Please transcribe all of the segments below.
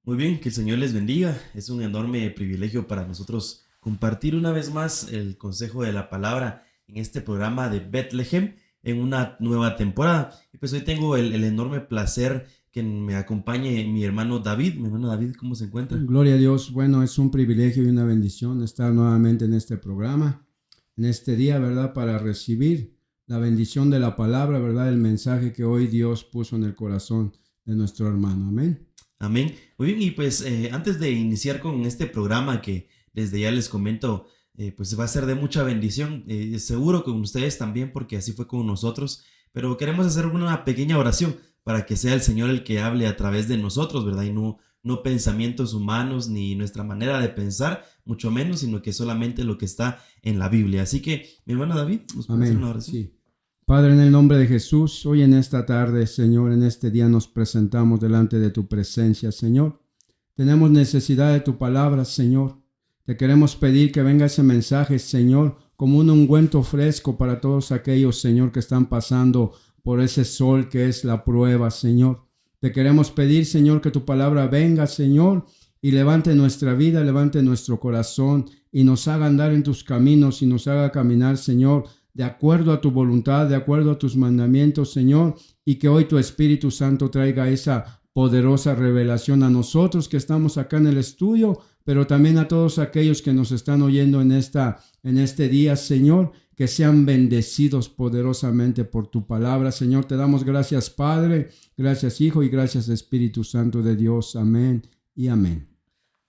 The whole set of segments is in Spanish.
Muy bien, que el Señor les bendiga. Es un enorme privilegio para nosotros compartir una vez más el consejo de la palabra en este programa de Bethlehem en una nueva temporada. Y pues hoy tengo el enorme placer que me acompañe mi hermano David. Mi hermano David, ¿cómo se encuentra? Gloria a Dios. Bueno, es un privilegio y una bendición estar nuevamente en este programa, en este día, ¿verdad? Para recibir la bendición de la palabra, ¿verdad? El mensaje que hoy Dios puso en el corazón de nuestro hermano. Amén. Amén. Muy bien, y pues antes de iniciar con este programa que desde ya les comento, pues va a ser de mucha bendición, seguro con ustedes también, porque así fue con nosotros, pero queremos hacer una pequeña oración para que sea el Señor el que hable a través de nosotros, ¿verdad? Y no pensamientos humanos ni nuestra manera de pensar, mucho menos, sino que solamente lo que está en la Biblia. Así que, mi hermano David, ¿nos puede hacer una Amén. oración? Sí. Padre, en el nombre de Jesús, hoy en esta tarde, Señor, en este día nos presentamos delante de tu presencia, Señor. Tenemos necesidad de tu palabra, Señor. Te queremos pedir que venga ese mensaje, Señor, como un ungüento fresco para todos aquellos, Señor, que están pasando por ese sol que es la prueba, Señor. Te queremos pedir, Señor, que tu palabra venga, Señor, y levante nuestra vida, levante nuestro corazón y nos haga andar en tus caminos y nos haga caminar, Señor, de acuerdo a tu voluntad, de acuerdo a tus mandamientos, Señor, y que hoy tu Espíritu Santo traiga esa poderosa revelación a nosotros que estamos acá en el estudio, pero también a todos aquellos que nos están oyendo en este día, Señor, que sean bendecidos poderosamente por tu palabra. Señor, te damos gracias, Padre, gracias, Hijo, y gracias, Espíritu Santo de Dios. Amén y amén.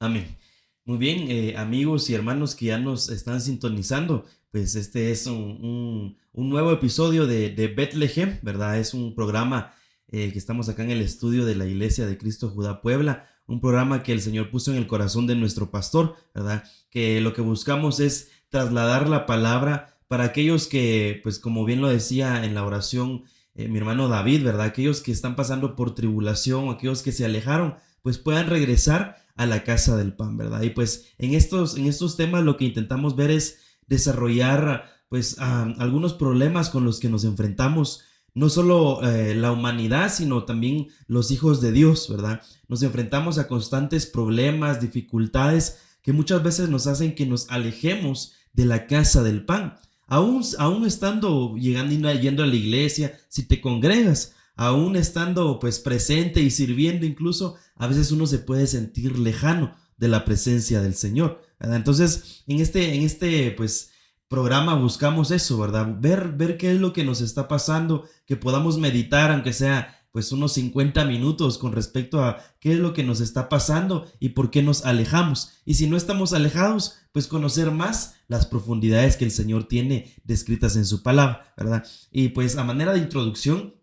Amén. Muy bien, amigos y hermanos que ya nos están sintonizando, pues este es un nuevo episodio de Bethlehem, ¿verdad? Es un programa que estamos acá en el estudio de la Iglesia de Cristo Judá Puebla, un programa que el Señor puso en el corazón de nuestro pastor, ¿verdad? Que lo que buscamos es trasladar la palabra para aquellos que, pues como bien lo decía en la oración mi hermano David, ¿verdad? Aquellos que están pasando por tribulación, aquellos que se alejaron, pues puedan regresar a la casa del pan, ¿verdad? Y pues en estos temas lo que intentamos ver es desarrollar pues algunos problemas con los que nos enfrentamos, no solo la humanidad, sino también los hijos de Dios, ¿verdad? Nos enfrentamos a constantes problemas, dificultades que muchas veces nos hacen que nos alejemos de la casa del pan. Aún estando llegando y yendo a la iglesia, si te congregas, aún estando pues presente y sirviendo incluso, a veces uno se puede sentir lejano de la presencia del Señor, ¿verdad? Entonces, en este pues programa buscamos eso, ¿verdad? Ver qué es lo que nos está pasando, que podamos meditar, aunque sea pues unos 50 minutos con respecto a qué es lo que nos está pasando y por qué nos alejamos. Y si no estamos alejados, pues conocer más las profundidades que el Señor tiene descritas en su palabra, ¿verdad? Y pues a manera de introducción,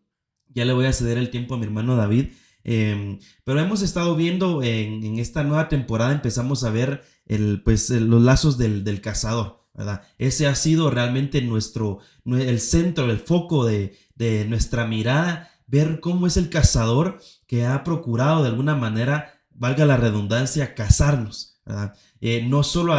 ya le voy a ceder el tiempo a mi hermano David. Pero hemos estado viendo en esta nueva temporada, empezamos a ver los lazos del cazador, ¿verdad? Ese ha sido realmente el centro, el foco de nuestra mirada, ver cómo es el cazador que ha procurado de alguna manera, valga la redundancia, cazarnos, ¿verdad? No solo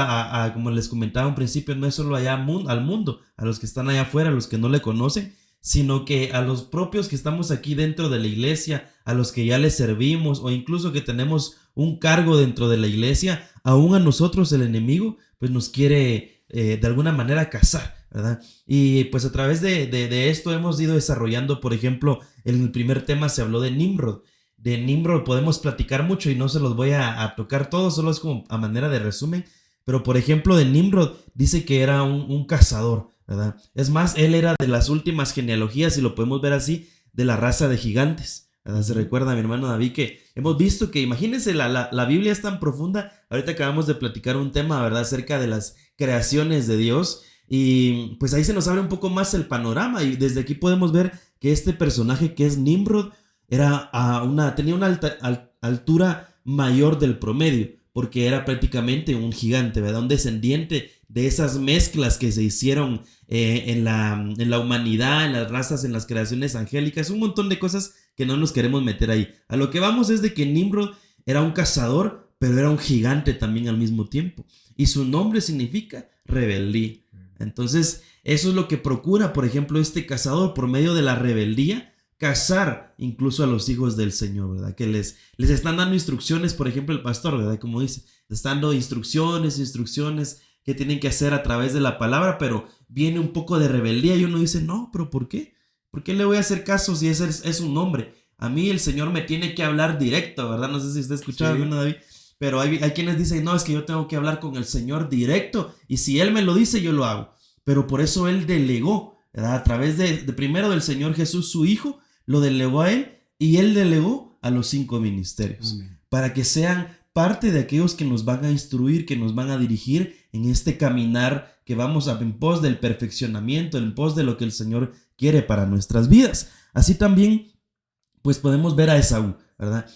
como les comentaba en principio, no es solo allá al mundo, a los que están allá afuera, a los que no le conocen, sino que a los propios que estamos aquí dentro de la iglesia, a los que ya les servimos o incluso que tenemos un cargo dentro de la iglesia, aún a nosotros el enemigo pues nos quiere de alguna manera cazar, ¿verdad? Y pues a través de esto hemos ido desarrollando, por ejemplo, en el primer tema se habló de Nimrod. De Nimrod podemos platicar mucho y no se los voy a tocar todos, solo es como a manera de resumen, pero por ejemplo de Nimrod dice que era un cazador, ¿verdad? Es más, él era de las últimas genealogías, si lo podemos ver así, de la raza de gigantes, ¿verdad? Se recuerda a mi hermano David que hemos visto que, imagínense, la Biblia es tan profunda. Ahorita acabamos de platicar un tema, ¿verdad? Acerca de las creaciones de Dios y pues ahí se nos abre un poco más el panorama y desde aquí podemos ver que este personaje que es Nimrod tenía una altura mayor del promedio, porque era prácticamente un gigante, ¿verdad? Un descendiente de esas mezclas que se hicieron en la humanidad, en las razas, en las creaciones angélicas, un montón de cosas que no nos queremos meter ahí. A lo que vamos es de que Nimrod era un cazador, pero era un gigante también al mismo tiempo. Y su nombre significa rebeldía. Entonces, eso es lo que procura, por ejemplo, este cazador por medio de la rebeldía, cazar incluso a los hijos del Señor, ¿verdad? Que les están dando instrucciones, por ejemplo, el pastor, ¿verdad? Como dice, les están dando instrucciones que tienen que hacer a través de la palabra, pero viene un poco de rebeldía y uno dice, no, pero ¿por qué? ¿Por qué le voy a hacer caso si ese es un hombre? A mí el Señor me tiene que hablar directo, ¿verdad? No sé si usted escuchaba, sí, hermano David, pero hay quienes dicen, no, es que yo tengo que hablar con el Señor directo y si Él me lo dice, yo lo hago. Pero por eso Él delegó, ¿verdad? A través de primero del Señor Jesús, su Hijo, lo delegó a Él y Él delegó a los 5 ministerios. Amén. Para que sean parte de aquellos que nos van a instruir, que nos van a dirigir en este caminar que vamos en pos del perfeccionamiento, en pos de lo que el Señor quiere para nuestras vidas. Así también, pues podemos ver a Esaú, ¿verdad?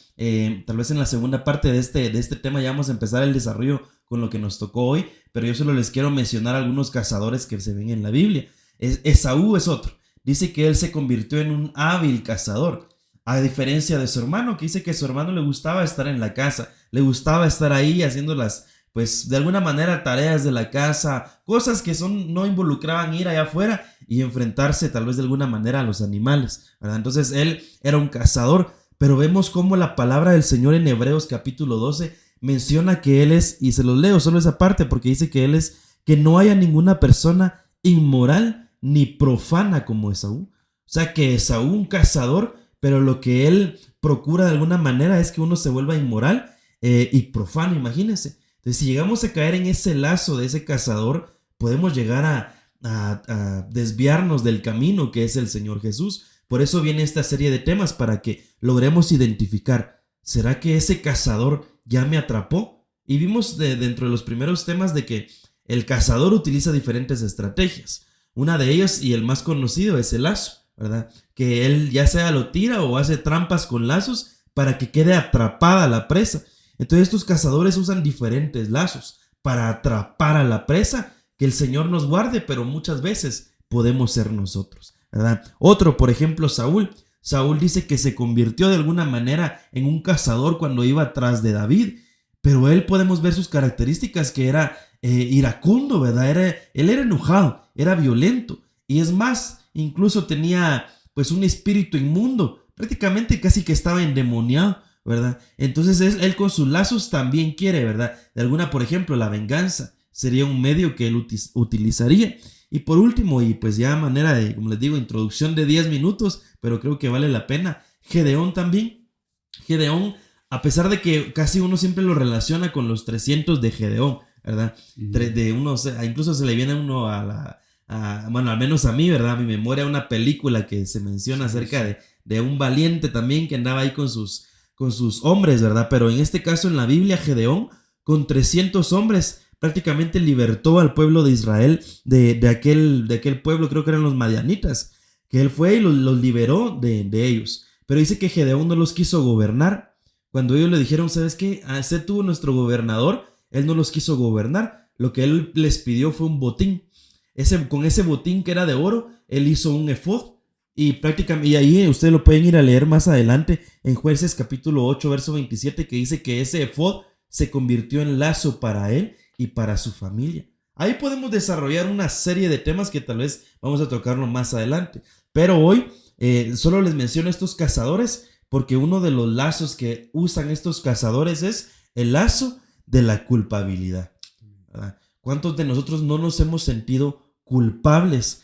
Tal vez en la segunda parte de este tema ya vamos a empezar el desarrollo con lo que nos tocó hoy, pero yo solo les quiero mencionar algunos cazadores que se ven en la Biblia. Esaú es otro. Dice que él se convirtió en un hábil cazador, a diferencia de su hermano, que dice que a su hermano le gustaba estar en la casa, le gustaba estar ahí haciendo las, pues de alguna manera, tareas de la casa, cosas que no involucraban ir allá afuera y enfrentarse tal vez de alguna manera a los animales, ¿verdad? Entonces él era un cazador, pero vemos cómo la palabra del Señor en Hebreos capítulo 12 menciona que él es, y se los leo solo esa parte porque dice que él es, que no haya ninguna persona inmoral ni profana como Esaú. O sea que Esaú, un cazador, pero lo que él procura de alguna manera es que uno se vuelva inmoral y profano, imagínense. Entonces, si llegamos a caer en ese lazo de ese cazador, podemos llegar a desviarnos del camino que es el Señor Jesús. Por eso viene esta serie de temas, para que logremos identificar, ¿será que ese cazador ya me atrapó? Y vimos dentro de los primeros temas de que el cazador utiliza diferentes estrategias. Una de ellas, y el más conocido, es el lazo, ¿verdad? Que él ya sea lo tira o hace trampas con lazos para que quede atrapada la presa. Entonces estos cazadores usan diferentes lazos para atrapar a la presa, que el Señor nos guarde, pero muchas veces podemos ser nosotros, ¿verdad? Otro, por ejemplo, Saúl. Saúl dice que se convirtió de alguna manera en un cazador cuando iba tras de David, pero él podemos ver sus características, que era iracundo, ¿verdad? Él era enojado, era violento, y es más, incluso tenía pues un espíritu inmundo, prácticamente casi que estaba endemoniado, ¿verdad? Entonces él con sus lazos también quiere, ¿verdad? De alguna, por ejemplo, la venganza sería un medio que él utilizaría. Y por último, y pues ya a manera de, como les digo, introducción de 10 minutos, pero creo que vale la pena, Gedeón también. Gedeón, a pesar de que casi uno siempre lo relaciona con los 300 de Gedeón, ¿verdad? Incluso se le viene a uno bueno, al menos a mí, ¿verdad? A mi memoria, una película que se menciona acerca de un valiente también que andaba ahí con sus hombres, ¿verdad? Pero en este caso, en la Biblia, Gedeón, con 300 hombres, prácticamente libertó al pueblo de Israel de aquel pueblo, creo que eran los madianitas, que él fue y los liberó de ellos. Pero dice que Gedeón no los quiso gobernar. Cuando ellos le dijeron, ¿sabes qué? Sé tú nuestro gobernador, él no los quiso gobernar. Lo que él les pidió fue un botín. Con ese botín que era de oro, él hizo un efod. Y ahí ustedes lo pueden ir a leer más adelante en Jueces capítulo 8, verso 27, que dice que ese efod se convirtió en lazo para él y para su familia. Ahí podemos desarrollar una serie de temas que tal vez vamos a tocarlo más adelante. Pero hoy solo les menciono estos cazadores, porque uno de los lazos que usan estos cazadores es el lazo de la culpabilidad, ¿verdad? ¿Cuántos de nosotros no nos hemos sentido culpables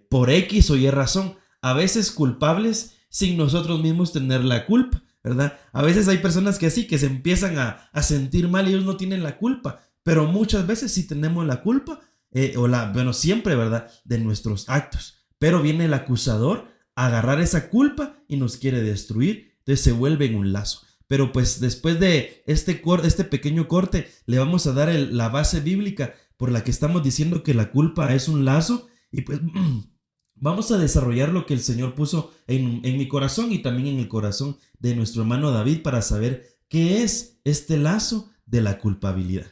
por X o Y razón? A veces culpables sin nosotros mismos tener la culpa, ¿verdad? A veces hay personas que así, que se empiezan a sentir mal y ellos no tienen la culpa, pero muchas veces sí tenemos la culpa, siempre, ¿verdad? De nuestros actos. Pero viene el acusador a agarrar esa culpa y nos quiere destruir, entonces se vuelve en un lazo. Pero pues después de este pequeño corte, le vamos a dar la base bíblica por la que estamos diciendo que la culpa es un lazo, y pues vamos a desarrollar lo que el Señor puso en mi corazón y también en el corazón de nuestro hermano David, para saber qué es este lazo de la culpabilidad.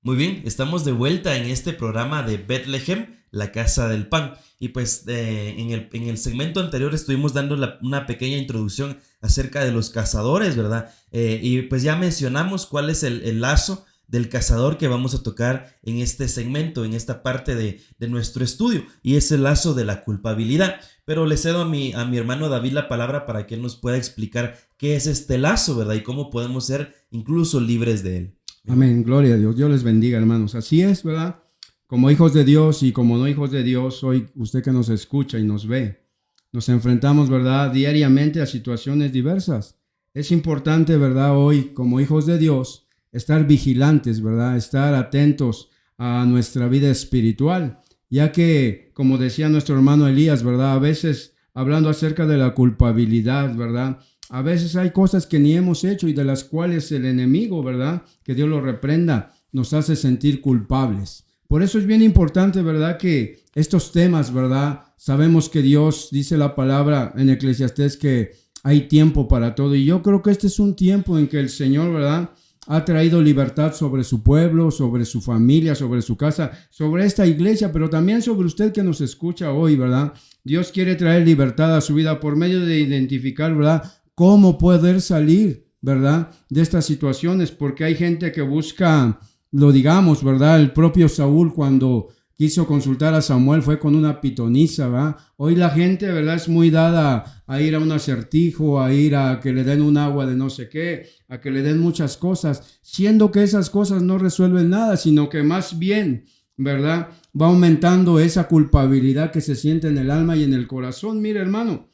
Muy bien, estamos de vuelta en este programa de Bethlehem, la casa del pan. Y pues en el segmento anterior estuvimos dando una pequeña introducción acerca de los cazadores, ¿verdad? Y pues ya mencionamos cuál es el lazo del cazador que vamos a tocar en este segmento, en esta parte de nuestro estudio, y es el lazo de la culpabilidad. Pero le cedo a mi hermano David la palabra para que él nos pueda explicar qué es este lazo, ¿verdad? Y cómo podemos ser incluso libres de él. Amén, gloria a Dios. Dios les bendiga, hermanos. Así es, ¿verdad? Como hijos de Dios y como no hijos de Dios, hoy usted que nos escucha y nos ve, nos enfrentamos, ¿verdad?, diariamente a situaciones diversas. Es importante, ¿verdad?, hoy como hijos de Dios, estar vigilantes, ¿verdad?, estar atentos a nuestra vida espiritual, ya que, como decía nuestro hermano Elías, ¿verdad?, a veces hablando acerca de la culpabilidad, ¿verdad?, a veces hay cosas que ni hemos hecho y de las cuales el enemigo, ¿verdad?, que Dios lo reprenda, nos hace sentir culpables. Por eso es bien importante, ¿verdad?, que estos temas, ¿verdad?, sabemos que Dios dice la palabra en Eclesiastés que hay tiempo para todo. Y yo creo que este es un tiempo en que el Señor, ¿verdad?, ha traído libertad sobre su pueblo, sobre su familia, sobre su casa, sobre esta iglesia, pero también sobre usted que nos escucha hoy, ¿verdad? Dios quiere traer libertad a su vida por medio de identificar, ¿verdad?, cómo poder salir, ¿verdad?, de estas situaciones, porque hay gente que busca, lo digamos, ¿verdad?, el propio Saúl cuando quiso consultar a Samuel fue con una pitonisa, ¿verdad? Hoy la gente, ¿verdad?, es muy dada a ir a un acertijo, a ir a que le den un agua de no sé qué, a que le den muchas cosas, siendo que esas cosas no resuelven nada, sino que más bien, ¿verdad?, va aumentando esa culpabilidad que se siente en el alma y en el corazón. Mire, hermano,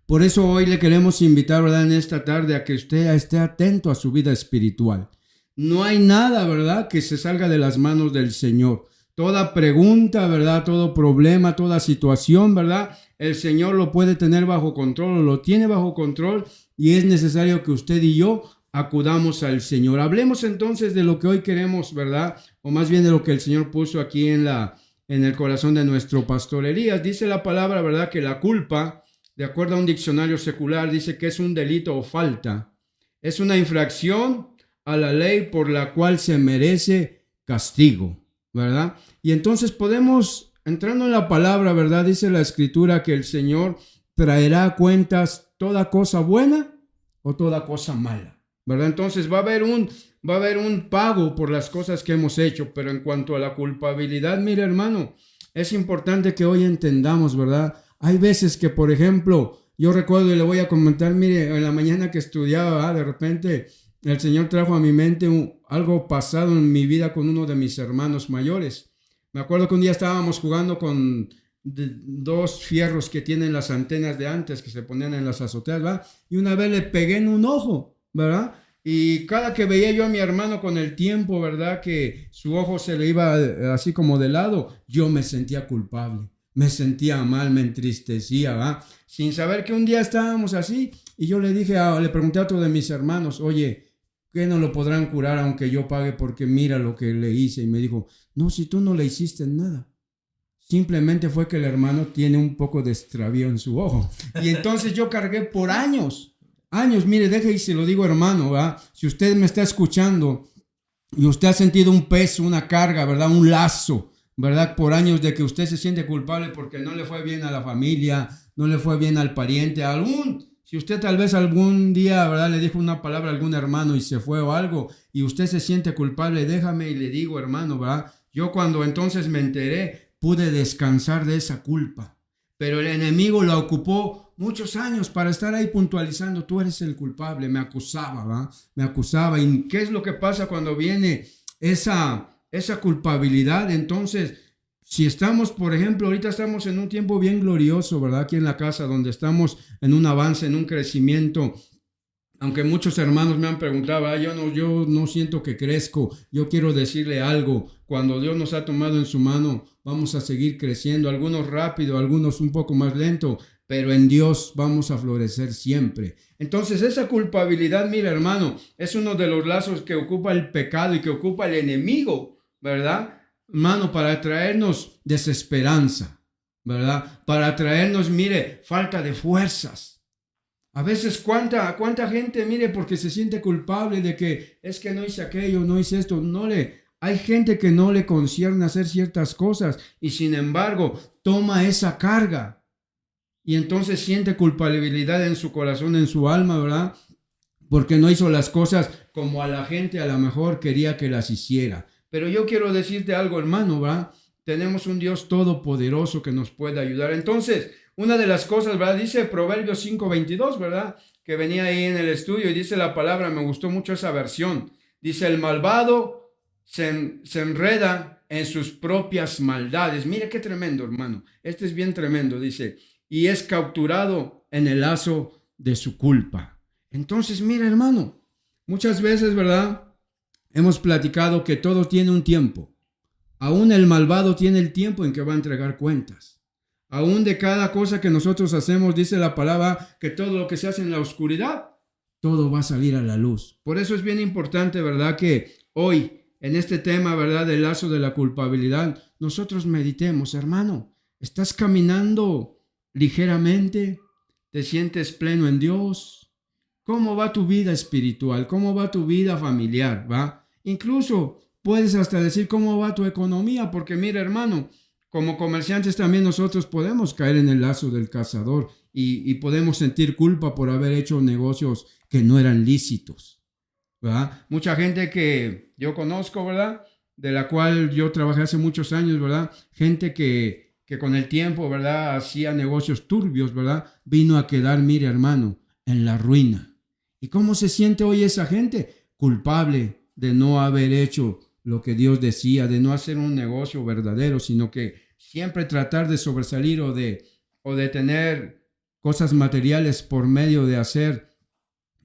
por eso hoy le queremos invitar, ¿verdad?, en esta tarde a que usted esté atento a su vida espiritual. No hay nada, ¿verdad?, que se salga de las manos del Señor. Toda pregunta, ¿verdad?, todo problema, toda situación, ¿verdad?, el Señor lo puede tener bajo control, lo tiene bajo control, y es necesario que usted y yo acudamos al Señor. Hablemos entonces de lo que hoy queremos, ¿verdad?, o más bien de lo que el Señor puso aquí en el corazón de nuestro pastor Elías. Dice la palabra, ¿verdad?, que la culpa, de acuerdo a un diccionario secular, dice que es un delito o falta. Es una infracción a la ley por la cual se merece castigo, ¿verdad? Y entonces podemos, entrando en la palabra, ¿verdad?, dice la Escritura que el Señor traerá a cuentas toda cosa buena o toda cosa mala, ¿verdad? Entonces va a haber un pago por las cosas que hemos hecho, pero en cuanto a la culpabilidad, mire, hermano, es importante que hoy entendamos, ¿verdad? Hay veces que, por ejemplo, yo recuerdo y le voy a comentar, mire, en la mañana que estudiaba, de repente el Señor trajo a mi mente algo pasado en mi vida con uno de mis hermanos mayores. Me acuerdo que un día estábamos jugando con dos fierros que tienen las antenas de antes que se ponían en las azoteas, ¿verdad? Y una vez le pegué en un ojo, ¿verdad? Y cada que veía yo a mi hermano con el tiempo, ¿verdad?, que su ojo se le iba así como de lado, yo me sentía culpable. Me sentía mal, me entristecía, ¿va? Sin saber que un día estábamos así y yo le pregunté a otro de mis hermanos, oye, ¿qué no lo podrán curar aunque yo pague? Porque mira lo que le hice. Y me dijo, no, si tú no le hiciste nada. Simplemente fue que el hermano tiene un poco de extravío en su ojo. Y entonces yo cargué por años, mire, deje y se lo digo, hermano, ¿va? Si usted me está escuchando y usted ha sentido un peso, una carga, ¿verdad?, un lazo, ¿verdad?, por años de que usted se siente culpable porque no le fue bien a la familia, no le fue bien al pariente, si usted tal vez algún día, ¿verdad?, le dijo una palabra a algún hermano y se fue o algo, y usted se siente culpable, déjame y le digo, hermano, ¿verdad?, yo cuando entonces me enteré, pude descansar de esa culpa, pero el enemigo la ocupó muchos años para estar ahí puntualizando, tú eres el culpable, me acusaba, ¿verdad?, me acusaba. ¿Y qué es lo que pasa cuando viene esa culpabilidad? Entonces, si estamos, por ejemplo, ahorita estamos en un tiempo bien glorioso, ¿verdad?, aquí en la casa, donde estamos en un avance, en un crecimiento, aunque muchos hermanos me han preguntado, yo no siento que crezco, yo quiero decirle algo, cuando Dios nos ha tomado en su mano, vamos a seguir creciendo, algunos rápido, algunos un poco más lento, pero en Dios vamos a florecer siempre. Entonces esa culpabilidad, mira, hermano, es uno de los lazos que ocupa el pecado y que ocupa el enemigo, ¿verdad?, hermano, para traernos desesperanza, ¿verdad?, para traernos, mire, falta de fuerzas. A veces cuánta gente, mire, porque se siente culpable de que es que no hice aquello, no hice esto, hay gente que no le concierne hacer ciertas cosas y sin embargo toma esa carga y entonces siente culpabilidad en su corazón, en su alma, ¿verdad?, porque no hizo las cosas como a la gente a lo mejor quería que las hiciera. Pero yo quiero decirte algo, hermano, ¿verdad? Tenemos un Dios todopoderoso que nos puede ayudar. Entonces, una de las cosas, ¿verdad? Dice Proverbios 5:22, ¿verdad? Que venía ahí en el estudio y dice la palabra, me gustó mucho esa versión. Dice, el malvado se enreda en sus propias maldades. Mire qué tremendo, hermano. Este es bien tremendo, dice, y es capturado en el lazo de su culpa. Entonces, mira, hermano, muchas veces, ¿verdad? Hemos platicado que todo tiene un tiempo. Aún el malvado tiene el tiempo en que va a entregar cuentas. Aún de cada cosa que nosotros hacemos, dice la palabra, que todo lo que se hace en la oscuridad, todo va a salir a la luz. Por eso es bien importante, ¿verdad? Que hoy, en este tema, ¿verdad? Del lazo de la culpabilidad, nosotros meditemos, hermano, ¿estás caminando ligeramente? ¿Te sientes pleno en Dios? ¿Cómo va tu vida espiritual? ¿Cómo va tu vida familiar? ¿Va? Incluso puedes hasta decir cómo va tu economía, porque mira, hermano, como comerciantes también nosotros podemos caer en el lazo del cazador y podemos sentir culpa por haber hecho negocios que no eran lícitos, ¿verdad? Mucha gente que yo conozco, ¿verdad? De la cual yo trabajé hace muchos años, ¿verdad? Gente que con el tiempo, ¿verdad? Hacía negocios turbios, ¿verdad? Vino a quedar, mire, hermano, en la ruina. ¿Y cómo se siente hoy esa gente? Culpable de no haber hecho lo que Dios decía, de no hacer un negocio verdadero, sino que siempre tratar de sobresalir o de tener cosas materiales por medio de hacer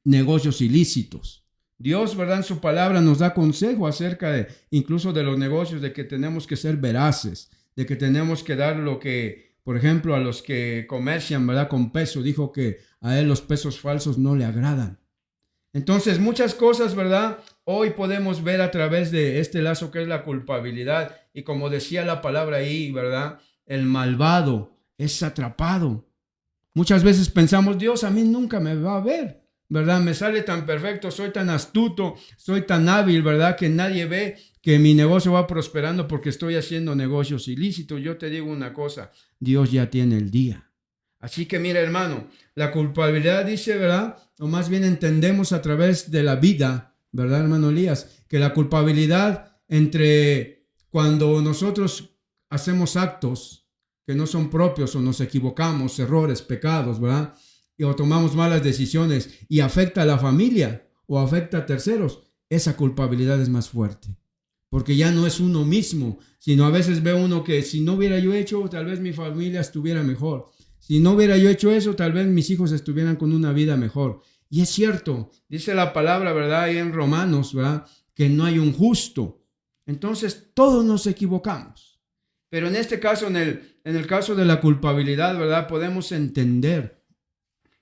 negocios ilícitos. Dios, ¿verdad? En su palabra nos da consejo acerca de incluso de los negocios, de que tenemos que ser veraces, de que tenemos que dar lo que, por ejemplo, a los que comercian, ¿verdad? Con peso, dijo que a él los pesos falsos no le agradan. Entonces, muchas cosas, ¿verdad? Hoy podemos ver a través de este lazo que es la culpabilidad. Y como decía la palabra ahí, ¿verdad? El malvado es atrapado. Muchas veces pensamos, Dios a mí nunca me va a ver, ¿verdad? Me sale tan perfecto, soy tan astuto, soy tan hábil, ¿verdad? Que nadie ve que mi negocio va prosperando porque estoy haciendo negocios ilícitos. Yo te digo una cosa, Dios ya tiene el día. Así que mira, hermano, la culpabilidad dice, ¿verdad? O más bien entendemos a través de la vida, ¿verdad, hermano Elías? Que la culpabilidad entre cuando nosotros hacemos actos que no son propios o nos equivocamos, errores, pecados, ¿verdad? O tomamos malas decisiones y afecta a la familia o afecta a terceros, esa culpabilidad es más fuerte. Porque ya no es uno mismo, sino a veces ve uno que si no hubiera yo hecho, tal vez mi familia estuviera mejor. Si no hubiera yo hecho eso, tal vez mis hijos estuvieran con una vida mejor. Y es cierto, dice la palabra, ¿verdad? Ahí en Romanos, ¿verdad? Que no hay un justo. Entonces, todos nos equivocamos. Pero en este caso, en el caso de la culpabilidad, ¿verdad? Podemos entender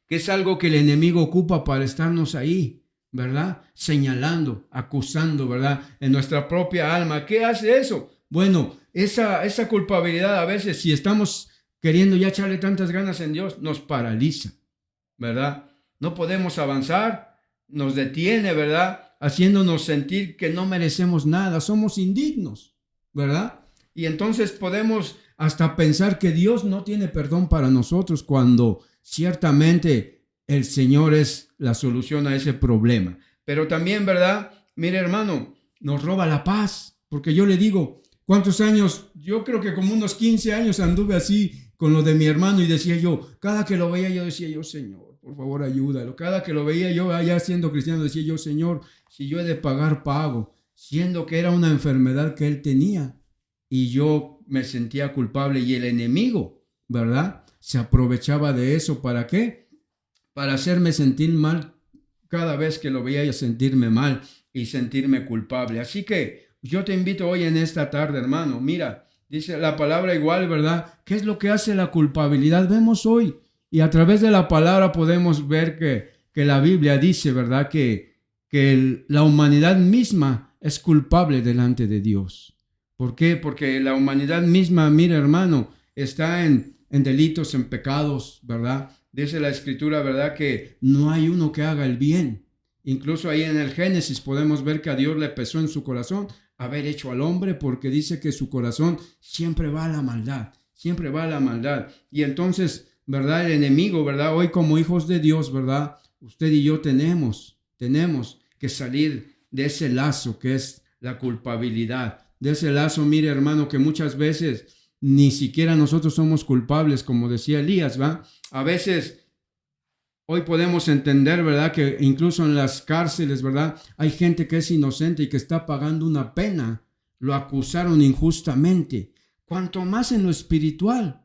que es algo que el enemigo ocupa para estarnos ahí, ¿verdad? Señalando, acusando, ¿verdad? En nuestra propia alma. ¿Qué hace eso? Bueno, esa culpabilidad a veces, si estamos queriendo ya echarle tantas ganas en Dios, nos paraliza, ¿verdad? No podemos avanzar, nos detiene, ¿verdad? Haciéndonos sentir que no merecemos nada, somos indignos, ¿verdad? Y entonces podemos hasta pensar que Dios no tiene perdón para nosotros cuando ciertamente el Señor es la solución a ese problema. Pero también, ¿verdad? Mire, hermano, nos roba la paz, porque yo le digo, ¿cuántos años? Yo creo que como unos 15 años anduve así con lo de mi hermano y decía yo, cada que lo veía yo decía yo, Señor, por favor ayúdalo. Cada que lo veía yo allá siendo cristiano decía yo, Señor, si yo he de pagar, pago, siendo que era una enfermedad que él tenía y yo me sentía culpable y el enemigo, ¿verdad? Se aprovechaba de eso. ¿Para qué? Para hacerme sentir mal cada vez que lo veía y sentirme mal y sentirme culpable. Así que yo te invito hoy en esta tarde, hermano, mira, dice la palabra igual, ¿verdad? ¿Qué es lo que hace la culpabilidad? Vemos hoy y a través de la palabra podemos ver que la Biblia dice, ¿verdad? Que la humanidad misma es culpable delante de Dios. ¿Por qué? Porque la humanidad misma, mira, hermano, está en delitos, en pecados, ¿verdad? Dice la Escritura, ¿verdad? Que no hay uno que haga el bien. Incluso ahí en el Génesis podemos ver que a Dios le pesó en su corazón haber hecho al hombre, porque dice que su corazón siempre va a la maldad, siempre va a la maldad. Y entonces, ¿verdad? El enemigo, ¿verdad? Hoy como hijos de Dios, ¿verdad? Usted y yo tenemos que salir de ese lazo que es la culpabilidad. De ese lazo, mire hermano, que muchas veces ni siquiera nosotros somos culpables, como decía Elías, ¿va? A veces hoy podemos entender, ¿verdad?, que incluso en las cárceles, ¿verdad?, hay gente que es inocente y que está pagando una pena. Lo acusaron injustamente. Cuanto más en lo espiritual.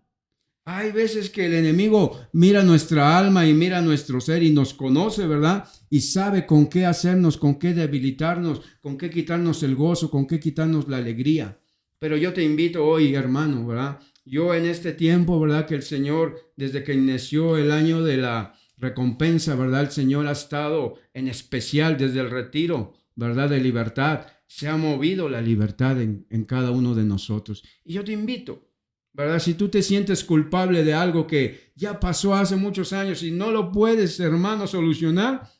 Hay veces que el enemigo mira nuestra alma y mira nuestro ser y nos conoce, ¿verdad? Y sabe con qué hacernos, con qué debilitarnos, con qué quitarnos el gozo, con qué quitarnos la alegría. Pero yo te invito hoy, hermano, ¿verdad? Yo en este tiempo, ¿verdad?, que el Señor, desde que inició el año de la recompensa, ¿verdad?, el Señor ha estado en especial desde el retiro, ¿verdad?, de libertad. Se ha movido la libertad en cada uno de nosotros. Y yo te invito, ¿verdad? Si tú te sientes culpable de algo que ya pasó hace muchos años y no lo puedes, hermano, solucionar,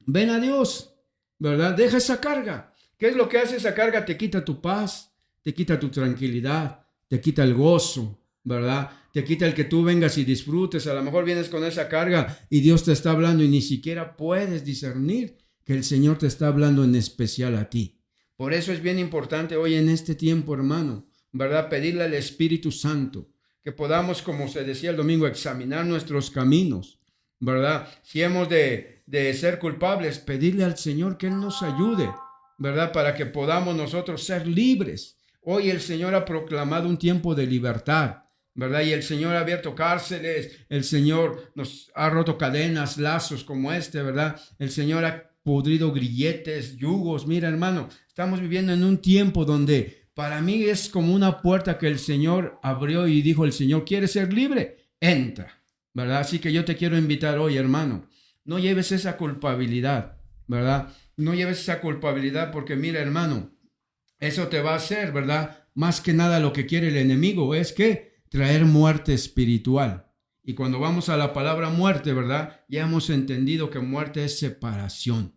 ven a Dios, ¿verdad? Deja esa carga. ¿Qué es lo que hace esa carga? Te quita tu paz, te quita tu tranquilidad, te quita el gozo, ¿verdad? Te quita el que tú vengas y disfrutes. A lo mejor vienes con esa carga y Dios te está hablando y ni siquiera puedes discernir que el Señor te está hablando en especial a ti. Por eso es bien importante hoy en este tiempo, hermano, ¿verdad?, pedirle al Espíritu Santo que podamos, como se decía el domingo, examinar nuestros caminos, ¿verdad? Si hemos de ser culpables, pedirle al Señor que Él nos ayude, ¿verdad?, para que podamos nosotros ser libres. Hoy el Señor ha proclamado un tiempo de libertad, ¿verdad? Y el Señor ha abierto cárceles, el Señor nos ha roto cadenas, lazos como este, ¿verdad? El Señor ha podrido grilletes, yugos. Mira, hermano, estamos viviendo en un tiempo donde para mí es como una puerta que el Señor abrió y dijo el Señor, ¿quieres ser libre? Entra, ¿verdad? Así que yo te quiero invitar hoy, hermano, no lleves esa culpabilidad, ¿verdad? No lleves esa culpabilidad porque mira, hermano, eso te va a hacer, ¿verdad? Más que nada lo que quiere el enemigo es que traer muerte espiritual. Y cuando vamos a la palabra muerte, ¿verdad?, ya hemos entendido que muerte es separación.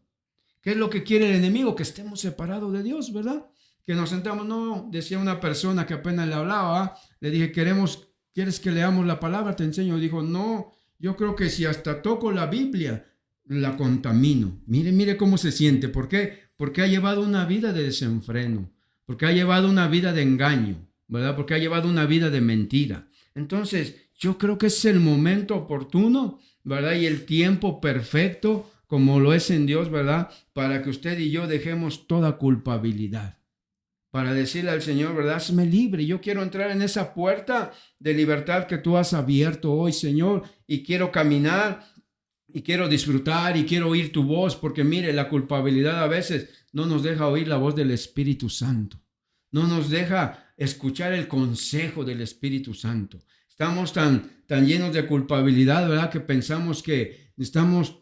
¿Qué es lo que quiere el enemigo? Que estemos separados de Dios, ¿verdad? Que nos sentamos. No, decía una persona que apenas le hablaba, le dije, ¿quieres que leamos la palabra? Te enseño. Dijo, no, yo creo que si hasta toco la Biblia, la contamino. Mire cómo se siente. ¿Por qué? Porque ha llevado una vida de desenfreno, porque ha llevado una vida de engaño, ¿verdad? Porque ha llevado una vida de mentira. Entonces, yo creo que es el momento oportuno, ¿verdad? Y el tiempo perfecto, como lo es en Dios, ¿verdad?, para que usted y yo dejemos toda culpabilidad. Para decirle al Señor, ¿verdad?, hazme libre. Yo quiero entrar en esa puerta de libertad que tú has abierto hoy, Señor, y quiero caminar y quiero disfrutar y quiero oír tu voz, porque mire, la culpabilidad a veces no nos deja oír la voz del Espíritu Santo. No nos deja escuchar el consejo del Espíritu Santo. Estamos tan llenos de culpabilidad, ¿verdad?, que pensamos que estamos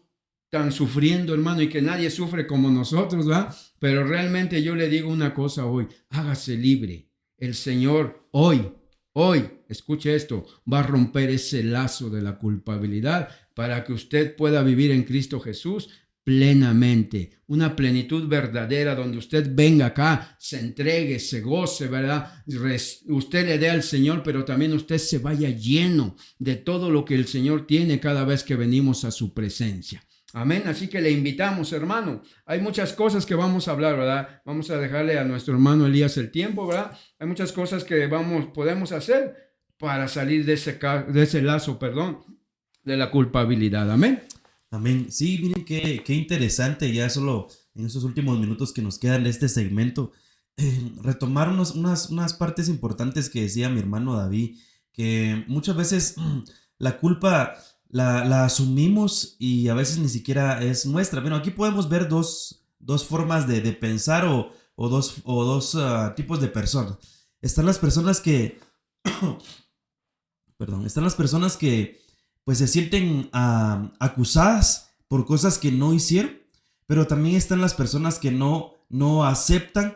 tan sufriendo, hermano, y que nadie sufre como nosotros, ¿verdad? Pero realmente yo le digo una cosa hoy, hágase libre. El Señor hoy, escuche esto, va a romper ese lazo de la culpabilidad para que usted pueda vivir en Cristo Jesús plenamente, una plenitud verdadera donde usted venga acá, se entregue, se goce, ¿verdad? Usted le dé al Señor, pero también usted se vaya lleno de todo lo que el Señor tiene cada vez que venimos a su presencia. Amén. Así que le invitamos, hermano. Hay muchas cosas que vamos a hablar, ¿verdad? Vamos a dejarle a nuestro hermano Elías el tiempo, ¿verdad? Hay muchas cosas que podemos hacer para salir de ese lazo, de la culpabilidad. Amén. Amén. Sí, miren qué interesante, ya solo en esos últimos minutos que nos quedan de este segmento, retomar unas partes importantes que decía mi hermano David, que muchas veces la culpa la asumimos y a veces ni siquiera es nuestra. Bueno, aquí podemos ver dos formas de pensar o dos tipos de personas. Están las personas que, están las personas que pues se sienten acusadas por cosas que no hicieron, pero también están las personas que no aceptan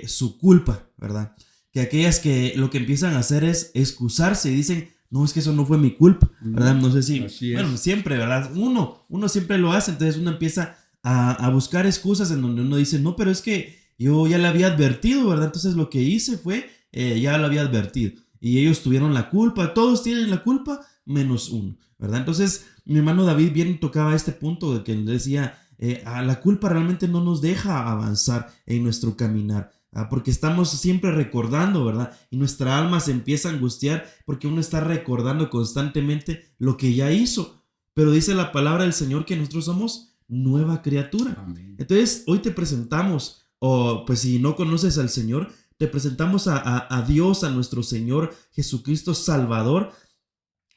su culpa, ¿verdad? Que aquellas que lo que empiezan a hacer es excusarse y dicen, no, es que eso no fue mi culpa, ¿verdad? No sé si, bueno, siempre, ¿verdad? Uno siempre lo hace, entonces uno empieza a buscar excusas en donde uno dice, no, pero es que yo ya le había advertido, ¿verdad? Entonces lo que hice fue, ya lo había advertido. Y ellos tuvieron la culpa, todos tienen la culpa, menos uno, ¿verdad? Entonces, mi hermano David bien tocaba este punto de que él decía, a la culpa realmente no nos deja avanzar en nuestro caminar. Porque estamos siempre recordando, ¿verdad? Y nuestra alma se empieza a angustiar porque uno está recordando constantemente lo que ya hizo. Pero dice la palabra del Señor que nosotros somos nueva criatura. Amén. Entonces, hoy te presentamos, o pues si no conoces al Señor, te presentamos a Dios, a nuestro Señor Jesucristo Salvador,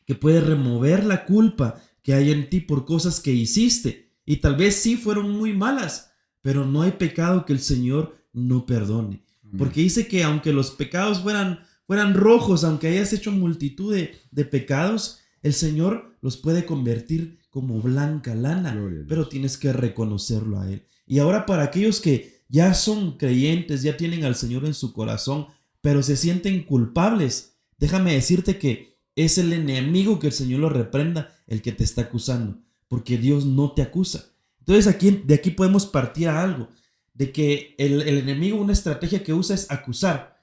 que puede remover la culpa que hay en ti por cosas que hiciste. Y tal vez sí fueron muy malas, pero no hay pecado que el Señor no perdone. Porque dice que aunque los pecados fueran rojos, aunque hayas hecho multitud de pecados, el Señor los puede convertir como blanca lana, pero tienes que reconocerlo a Él. Y ahora para aquellos que ya son creyentes, ya tienen al Señor en su corazón, pero se sienten culpables, déjame decirte que es el enemigo, que el Señor lo reprenda, el que te está acusando, porque Dios no te acusa. Entonces de aquí podemos partir a algo, de que el enemigo, una estrategia que usa es acusar,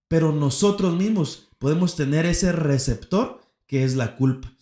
pero nosotros mismos podemos tener ese receptor que es la culpa.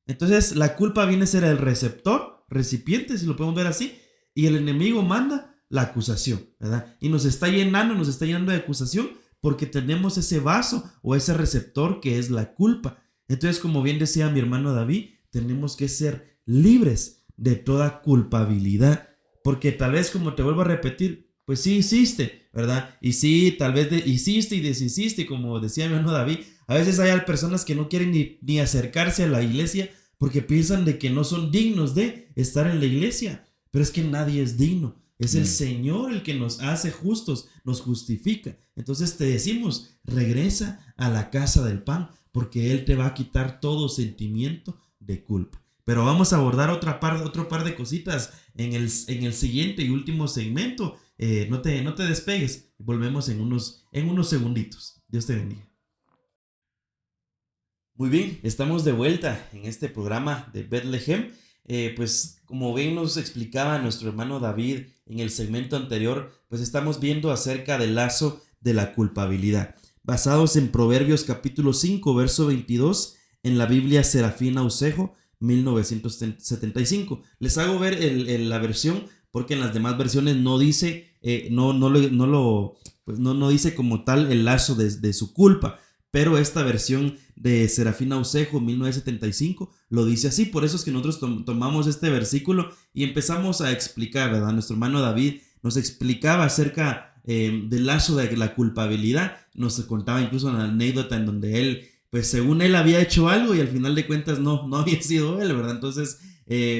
Entonces la culpa viene a ser el receptor, recipiente, si lo podemos ver así, y el enemigo manda la acusación, ¿verdad? Y nos está llenando de acusación porque tenemos ese vaso o ese receptor que es la culpa. Entonces, como bien decía mi hermano David, tenemos que ser libres de toda culpabilidad, porque tal vez, como te vuelvo a repetir, pues sí hiciste, ¿verdad? Y sí, tal vez hiciste y deshiciste, como decía mi hermano David. A veces hay personas que no quieren ni acercarse a la iglesia porque piensan de que no son dignos de estar en la iglesia, pero es que nadie es digno. Es el Señor el que nos hace justos, nos justifica. Entonces te decimos, regresa a la casa del pan, porque Él te va a quitar todo sentimiento de culpa. Pero vamos a abordar otro par de cositas en el siguiente y último segmento. No te despegues. Volvemos en unos segunditos. Dios te bendiga. Muy bien, estamos de vuelta en este programa de Bethlehem. Pues como bien nos explicaba nuestro hermano David en el segmento anterior, pues estamos viendo acerca del lazo de la culpabilidad, basados en Proverbios capítulo 5, verso 22, en la Biblia Serafina Usejo, 1975. Les hago ver la versión porque en las demás versiones no dice, no dice como tal el lazo de su culpa. Pero esta versión de Serafina Usejo, 1975, lo dice así. Por eso es que nosotros tomamos este versículo y empezamos a explicar, ¿verdad? Nuestro hermano David nos explicaba acerca del lazo de la culpabilidad. Nos contaba incluso una anécdota en donde él, pues según él había hecho algo y al final de cuentas no había sido él, ¿verdad? Entonces,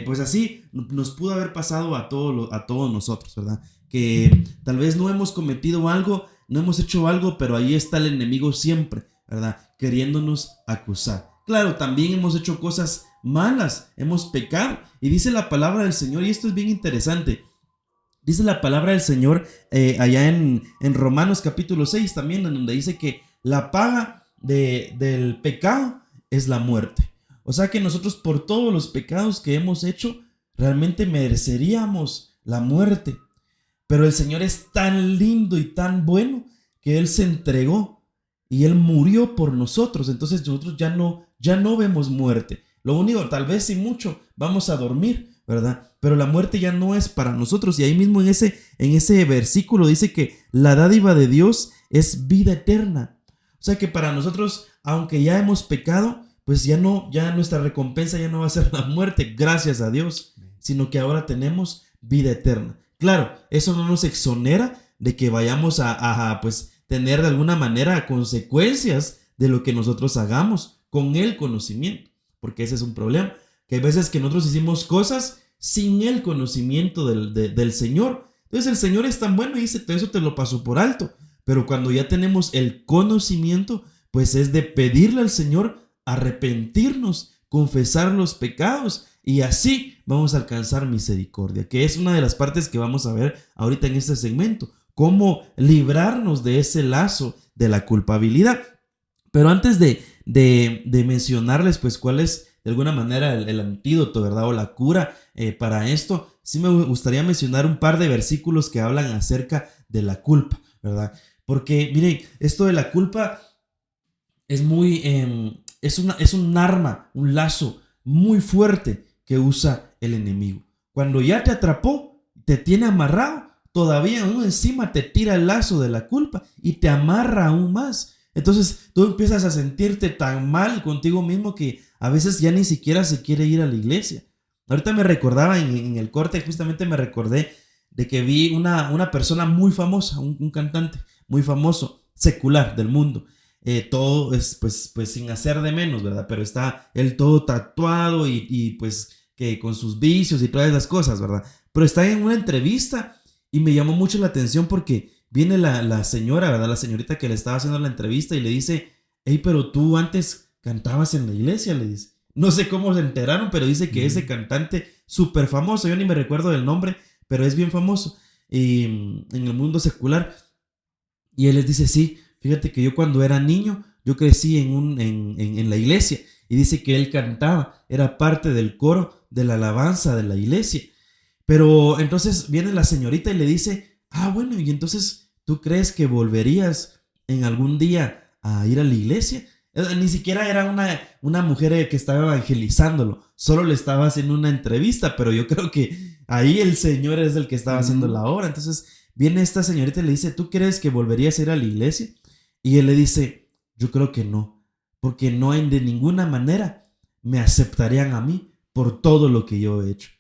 pues así nos pudo haber pasado a todos nosotros, ¿verdad? Que tal vez no hemos cometido algo, no hemos hecho algo, pero ahí está el enemigo siempre, ¿verdad? Queriéndonos acusar. Claro, también hemos hecho cosas malas, hemos pecado. Y dice la palabra del Señor, y esto es bien interesante. Dice la palabra del Señor allá en Romanos capítulo 6 también, en donde dice que la paga del pecado es la muerte. O sea que nosotros por todos los pecados que hemos hecho, realmente mereceríamos la muerte. Pero el Señor es tan lindo y tan bueno que Él se entregó y Él murió por nosotros. Entonces nosotros ya no vemos muerte. Lo único, tal vez si mucho, vamos a dormir, ¿verdad? Pero la muerte ya no es para nosotros. Y ahí mismo en ese versículo dice que la dádiva de Dios es vida eterna. O sea que para nosotros, aunque ya hemos pecado, pues ya nuestra recompensa ya no va a ser la muerte, gracias a Dios, sino que ahora tenemos vida eterna. Claro, eso no nos exonera de que vayamos a pues tener de alguna manera consecuencias de lo que nosotros hagamos con el conocimiento, porque ese es un problema, que hay veces que nosotros hicimos cosas sin el conocimiento del Señor. Entonces el Señor es tan bueno y dice, eso te lo paso por alto, pero cuando ya tenemos el conocimiento, pues es de pedirle al Señor arrepentirnos, confesar los pecados y así vamos a alcanzar misericordia, que es una de las partes que vamos a ver ahorita en este segmento, cómo librarnos de ese lazo de la culpabilidad. Pero antes de mencionarles pues cuál es de alguna manera el antídoto, ¿verdad? O la cura para esto, sí me gustaría mencionar un par de versículos que hablan acerca de la culpa, ¿verdad? Porque miren, esto de la culpa es muy, es un arma, un lazo muy fuerte que usa el enemigo. Cuando ya te atrapó, te tiene amarrado, todavía aún encima te tira el lazo de la culpa y te amarra aún más. Entonces tú empiezas a sentirte tan mal contigo mismo que a veces ya ni siquiera se quiere ir a la iglesia. Ahorita me recordaba en el corte, justamente me recordé de que vi una persona muy famosa, un cantante muy famoso, secular del mundo. Todo es pues sin hacer de menos, ¿verdad? Pero está él todo tatuado y pues que con sus vicios y todas esas cosas, ¿verdad? Pero está en una entrevista y me llamó mucho la atención porque viene la señora, ¿verdad? La señorita que le estaba haciendo la entrevista y le dice, hey, pero tú antes cantabas en la iglesia, le dice. No sé cómo se enteraron, pero dice que ese cantante súper famoso, yo ni me recuerdo del nombre, pero es bien famoso en el mundo secular. Y él les dice, sí, fíjate que yo cuando era niño, yo crecí en la iglesia. Y dice que él cantaba, era parte del coro de la alabanza de la iglesia. Pero entonces viene la señorita y le dice, bueno, y entonces ¿tú crees que volverías en algún día a ir a la iglesia? Ni siquiera era una mujer que estaba evangelizándolo, solo le estaba haciendo una entrevista, pero yo creo que ahí el Señor es el que estaba haciendo la obra. Entonces viene esta señorita y le dice, ¿tú crees que volverías a ir a la iglesia? Y él le dice, yo creo que no, porque no hay de ninguna manera me aceptarían a mí por todo lo que yo he hecho.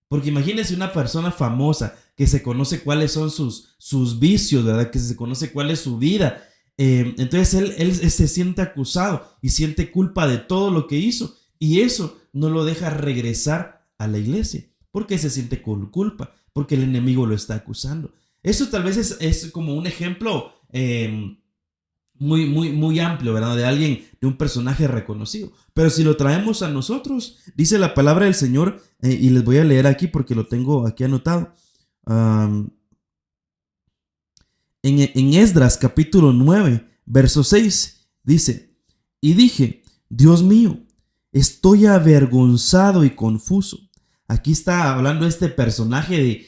Porque imagínense una persona famosa que se conoce cuáles son sus vicios, ¿verdad? Que se conoce cuál es su vida. Entonces él se siente acusado y siente culpa de todo lo que hizo. Y eso no lo deja regresar a la iglesia. Porque se siente con culpa. Porque el enemigo lo está acusando. Eso tal vez es como un ejemplo muy amplio, ¿verdad? De alguien, de un personaje reconocido. Pero si lo traemos a nosotros, dice la palabra del Señor, y les voy a leer aquí porque lo tengo aquí anotado. En Esdras capítulo 9, verso 6, dice, y dije, Dios mío, estoy avergonzado y confuso. Aquí está hablando este personaje de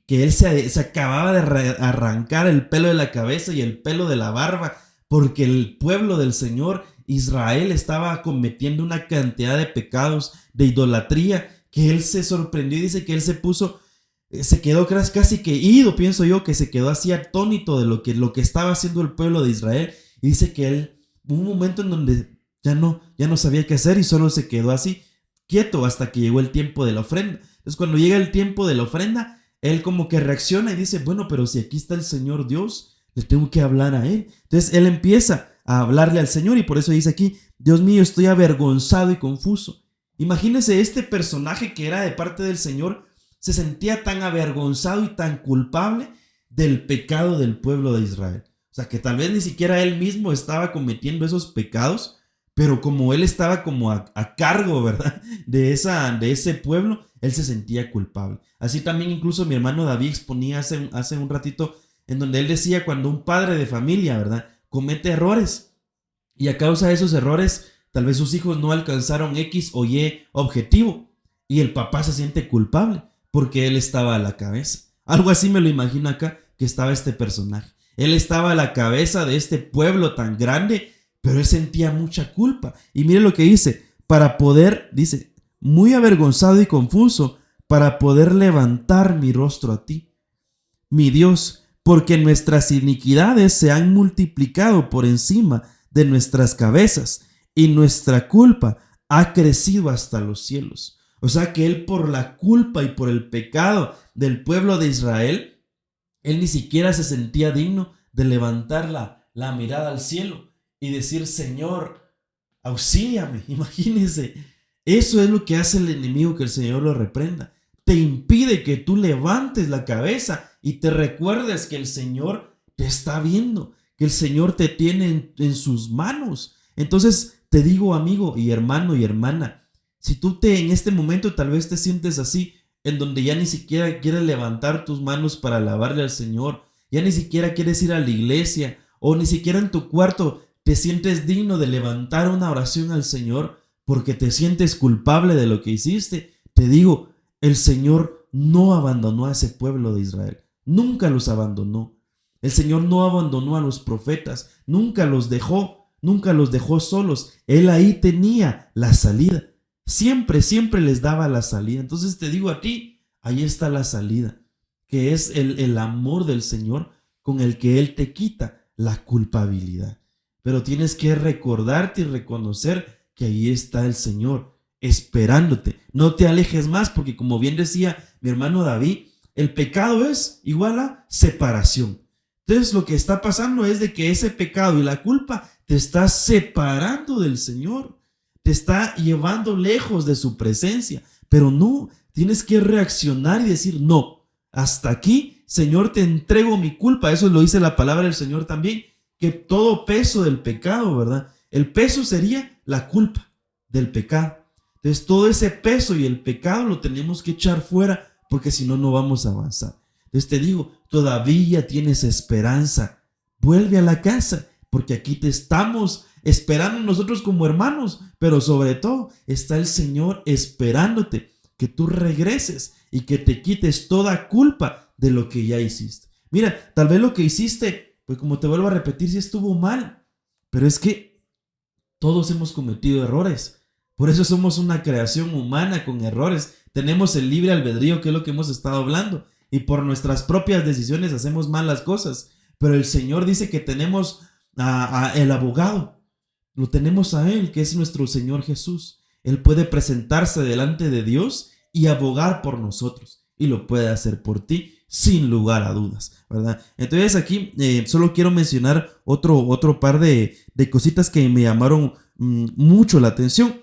que él se acababa de arrancar el pelo de la cabeza y el pelo de la barba, porque el pueblo del Señor, Israel, estaba cometiendo una cantidad de pecados, de idolatría, que él se sorprendió y dice que él se quedó casi que ido, pienso yo, que se quedó así atónito de lo que estaba haciendo el pueblo de Israel. Y dice que él, hubo un momento en donde ya no sabía qué hacer y solo se quedó así, quieto, hasta que llegó el tiempo de la ofrenda. Entonces cuando llega el tiempo de la ofrenda, él como que reacciona y dice, bueno, pero si aquí está el Señor Dios, le tengo que hablar a él. Entonces él empieza a hablarle al Señor y por eso dice aquí, Dios mío, estoy avergonzado y confuso. Imagínese este personaje que era de parte del Señor, se sentía tan avergonzado y tan culpable del pecado del pueblo de Israel. O sea, que tal vez ni siquiera él mismo estaba cometiendo esos pecados, pero como él estaba como a cargo, ¿verdad? De ese pueblo, él se sentía culpable. Así también incluso mi hermano David exponía hace un ratito, en donde él decía cuando un padre de familia, ¿verdad? Comete errores y a causa de esos errores, tal vez sus hijos no alcanzaron X o Y objetivo y el papá se siente culpable porque él estaba a la cabeza. Algo así me lo imagino acá, que estaba este personaje. Él estaba a la cabeza de este pueblo tan grande, pero él sentía mucha culpa. Y mire lo que dice, dice, muy avergonzado y confuso, para poder levantar mi rostro a ti, mi Dios, porque nuestras iniquidades se han multiplicado por encima de nuestras cabezas y nuestra culpa ha crecido hasta los cielos. O sea que él, por la culpa y por el pecado del pueblo de Israel, él ni siquiera se sentía digno de levantar la mirada al cielo y decir, Señor, auxíliame. Imagínense, eso es lo que hace el enemigo, que el Señor lo reprenda. Te impide que tú levantes la cabeza y te recuerdes que el Señor te está viendo, que el Señor te tiene en sus manos. Entonces te digo, amigo y hermano y hermana, si tú en este momento tal vez te sientes así, en donde ya ni siquiera quieres levantar tus manos para alabarle al Señor, ya ni siquiera quieres ir a la iglesia, o ni siquiera en tu cuarto te sientes digno de levantar una oración al Señor porque te sientes culpable de lo que hiciste, te digo, el Señor no abandonó a ese pueblo de Israel, nunca los abandonó. El Señor no abandonó a los profetas, nunca los dejó solos. Él ahí tenía la salida. Siempre les daba la salida. Entonces te digo a ti, ahí está la salida. que es el amor del Señor con el que Él te quita la culpabilidad. Pero tienes que recordarte y reconocer que ahí está el Señor esperándote. No te alejes más, porque como bien decía mi hermano David, el pecado es igual a separación. Entonces lo que está pasando es de que ese pecado y la culpa te está separando del Señor, te está llevando lejos de su presencia. Pero no, tienes que reaccionar y decir, no, hasta aquí, Señor, te entrego mi culpa. Eso lo dice la palabra del Señor también, que todo peso del pecado, ¿verdad? El peso sería la culpa del pecado. Entonces todo ese peso y el pecado lo tenemos que echar fuera, porque si no, no vamos a avanzar. Entonces te digo, todavía tienes esperanza. Vuelve a la casa, porque aquí te estamos esperando nosotros como hermanos, pero sobre todo está el Señor esperándote que tú regreses y que te quites toda culpa de lo que ya hiciste. Mira, tal vez lo que hiciste, pues como te vuelvo a repetir, sí estuvo mal, pero es que todos hemos cometido errores. Por eso somos una creación humana con errores. Tenemos el libre albedrío, que es lo que hemos estado hablando, y por nuestras propias decisiones hacemos malas cosas. Pero el Señor dice que tenemos el abogado, lo tenemos a Él, que es nuestro Señor Jesús. Él puede presentarse delante de Dios y abogar por nosotros, y lo puede hacer por ti sin lugar a dudas, ¿verdad? Entonces aquí solo quiero mencionar otro par de cositas que me llamaron mucho la atención.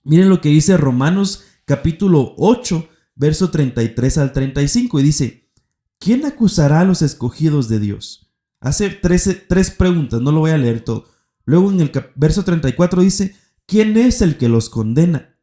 Miren lo que dice Romanos capítulo 8, verso 33 al 35, y dice: ¿quién acusará a los escogidos de Dios? Hace tres preguntas, no lo voy a leer todo. Luego en el verso 34 dice: ¿quién es el que los condena?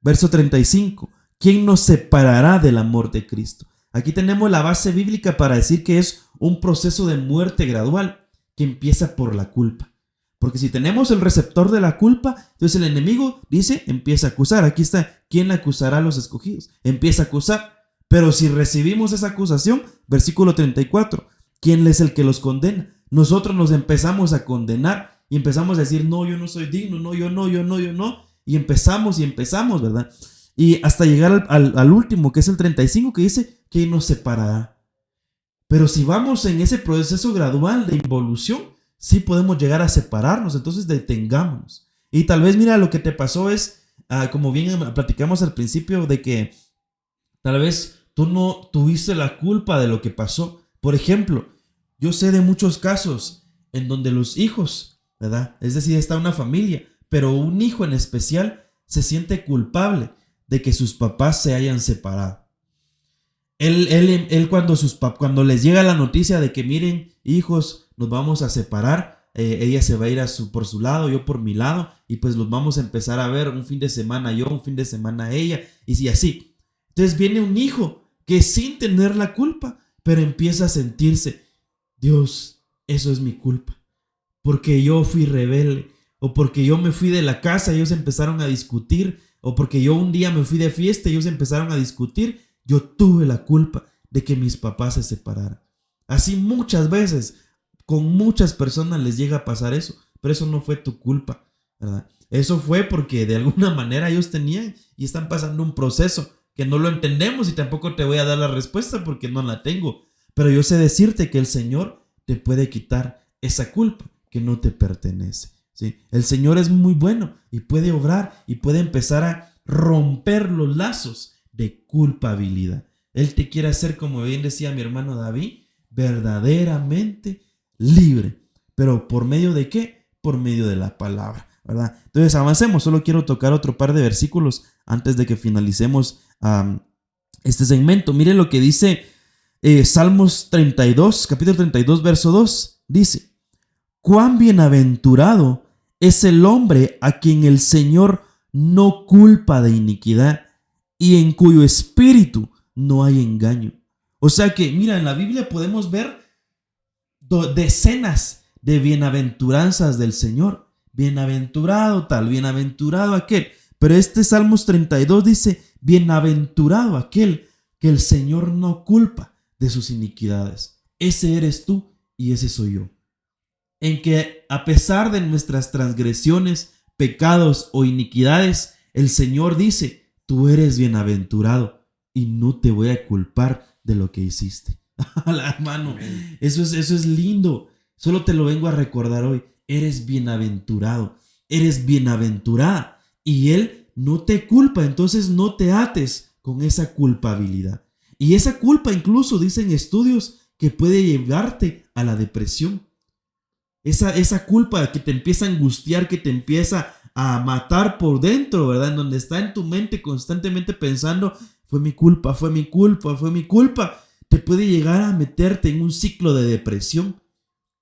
Verso 35: ¿quién nos separará del amor de Cristo? Aquí tenemos la base bíblica para decir que es un proceso de muerte gradual que empieza por la culpa. Porque si tenemos el receptor de la culpa, entonces el enemigo dice, empieza a acusar. Aquí está, ¿quién acusará a los escogidos? Empieza a acusar. Pero si recibimos esa acusación, versículo 34, ¿quién es el que los condena? Nosotros nos empezamos a condenar y empezamos a decir, no, yo no soy digno, no, yo no. Y empezamos, ¿verdad? Y hasta llegar al último, que es el 35, que dice, ¿quién nos separará? Pero si vamos en ese proceso gradual de involución, sí podemos llegar a separarnos. Entonces detengámonos. Y tal vez, mira, lo que te pasó es, como bien platicamos al principio, de que tal vez tú no tuviste la culpa de lo que pasó. Por ejemplo, yo sé de muchos casos en donde los hijos, ¿verdad? Es decir, está una familia, pero un hijo en especial se siente culpable de que sus papás se hayan separado. Él cuando les llega la noticia de que miren, hijos, nos vamos a separar, ella se va a ir por su lado, yo por mi lado, y pues los vamos a empezar a ver un fin de semana yo, un fin de semana ella, y así. Entonces viene un hijo que sin tener la culpa, pero empieza a sentirse, Dios, eso es mi culpa, porque yo fui rebelde, o porque yo me fui de la casa y ellos empezaron a discutir, o porque yo un día me fui de fiesta y ellos empezaron a discutir. Yo tuve la culpa de que mis papás se separaran. Así muchas veces, con muchas personas les llega a pasar eso, pero eso no fue tu culpa, ¿verdad? Eso fue porque de alguna manera ellos tenían y están pasando un proceso que no lo entendemos, y tampoco te voy a dar la respuesta porque no la tengo. Pero yo sé decirte que el Señor te puede quitar esa culpa que no te pertenece, ¿sí? El Señor es muy bueno y puede obrar y puede empezar a romper los lazos de culpabilidad. Él te quiere hacer, como bien decía mi hermano David, verdaderamente libre. ¿Pero por medio de qué? Por medio de la palabra, ¿verdad? Entonces avancemos. Solo quiero tocar otro par de versículos antes de que finalicemos este segmento. Mire lo que dice Salmos 32, capítulo 32, verso 2. Dice: cuán bienaventurado es el hombre a quien el Señor no culpa de iniquidad, y en cuyo espíritu no hay engaño. O sea que, mira, en la Biblia podemos ver decenas de bienaventuranzas del Señor. Bienaventurado tal, bienaventurado aquel. Pero este Salmos 32 dice: bienaventurado aquel que el Señor no culpa de sus iniquidades. Ese eres tú y ese soy yo. En que a pesar de nuestras transgresiones, pecados o iniquidades, el Señor dice: tú eres bienaventurado y no te voy a culpar de lo que hiciste. Hermano, eso es lindo. Solo te lo vengo a recordar hoy. Eres bienaventurado, eres bienaventurada, y Él no te culpa. Entonces no te ates con esa culpabilidad. Y esa culpa incluso dicen estudios que puede llevarte a la depresión. Esa culpa que te empieza a angustiar, que te empieza a matar por dentro, ¿verdad? En donde está en tu mente constantemente pensando, fue mi culpa, fue mi culpa, fue mi culpa. Te puede llegar a meterte en un ciclo de depresión.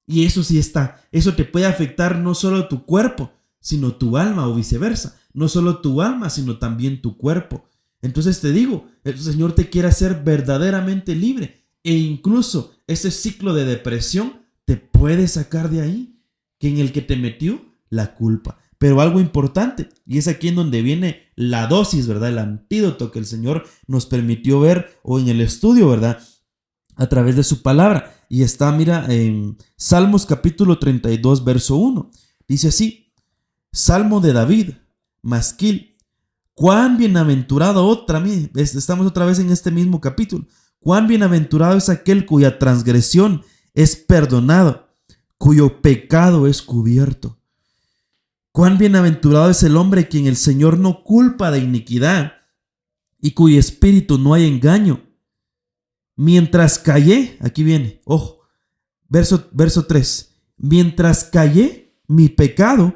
Y eso sí está. Eso te puede afectar no solo tu cuerpo, sino tu alma, o viceversa. No solo tu alma, sino también tu cuerpo. Entonces te digo, el Señor te quiere hacer verdaderamente libre. E incluso ese ciclo de depresión te puede sacar de ahí, que en el que te metió la culpa. Pero algo importante, y es aquí en donde viene la dosis, ¿verdad? El antídoto que el Señor nos permitió ver, o en el estudio, ¿verdad? A través de su palabra. Y está, mira, en Salmos capítulo 32, verso 1. Dice así: Salmo de David, masquil. Cuán bienaventurado, estamos otra vez en este mismo capítulo. Cuán bienaventurado es aquel cuya transgresión es perdonado, cuyo pecado es cubierto. Cuán bienaventurado es el hombre quien el Señor no culpa de iniquidad y cuyo espíritu no hay engaño. Mientras callé, aquí viene, ojo, verso 3. Mientras callé mi pecado,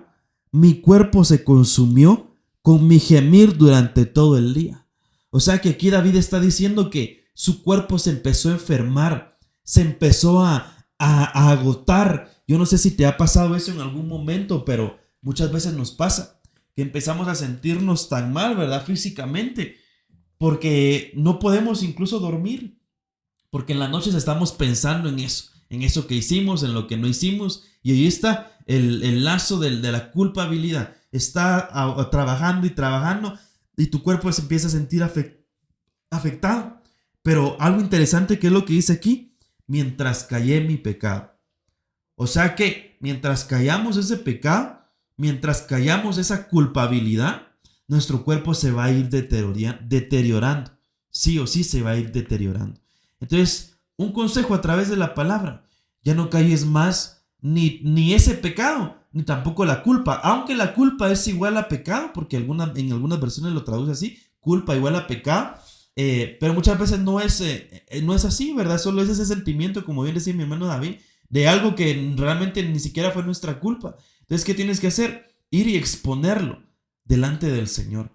mi cuerpo se consumió con mi gemir durante todo el día. O sea que aquí David está diciendo que su cuerpo se empezó a enfermar, se empezó a agotar. Yo no sé si te ha pasado eso en algún momento, pero muchas veces nos pasa que empezamos a sentirnos tan mal, ¿verdad? Físicamente, porque no podemos incluso dormir, porque en las noches estamos pensando en eso que hicimos, en lo que no hicimos, y ahí está el lazo de la culpabilidad. Está trabajando y trabajando, y tu cuerpo se empieza a sentir afectado. Pero algo interesante, que es lo que dice aquí: mientras callé mi pecado. O sea que mientras callamos ese pecado, mientras callamos esa culpabilidad, nuestro cuerpo se va a ir deteriorando. Sí o sí se va a ir deteriorando. Entonces, un consejo a través de la palabra: ya no calles más ni ese pecado, ni tampoco la culpa. Aunque la culpa es igual a pecado, porque en algunas versiones lo traduce así: culpa igual a pecado. Pero muchas veces no es así, ¿verdad? Solo es ese sentimiento, como bien decía mi hermano David, de algo que realmente ni siquiera fue nuestra culpa. Entonces, ¿qué tienes que hacer? Ir y exponerlo delante del Señor.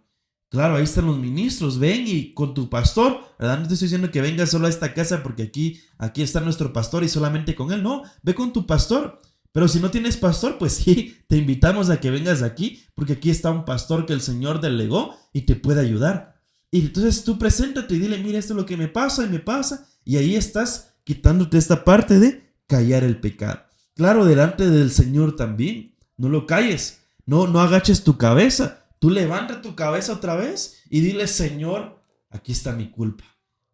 Claro, ahí están los ministros. Ven y con tu pastor, ¿verdad? No te estoy diciendo que vengas solo a esta casa porque aquí está nuestro pastor y solamente con él. No, ve con tu pastor. Pero si no tienes pastor, pues sí, te invitamos a que vengas aquí, porque aquí está un pastor que el Señor delegó y te puede ayudar. Y entonces tú preséntate y dile: mira, esto es lo que me pasa y me pasa. Y ahí estás quitándote esta parte de callar el pecado. Claro, delante del Señor también. No lo calles. No agaches tu cabeza. Tú levanta tu cabeza otra vez y dile: Señor, aquí está mi culpa.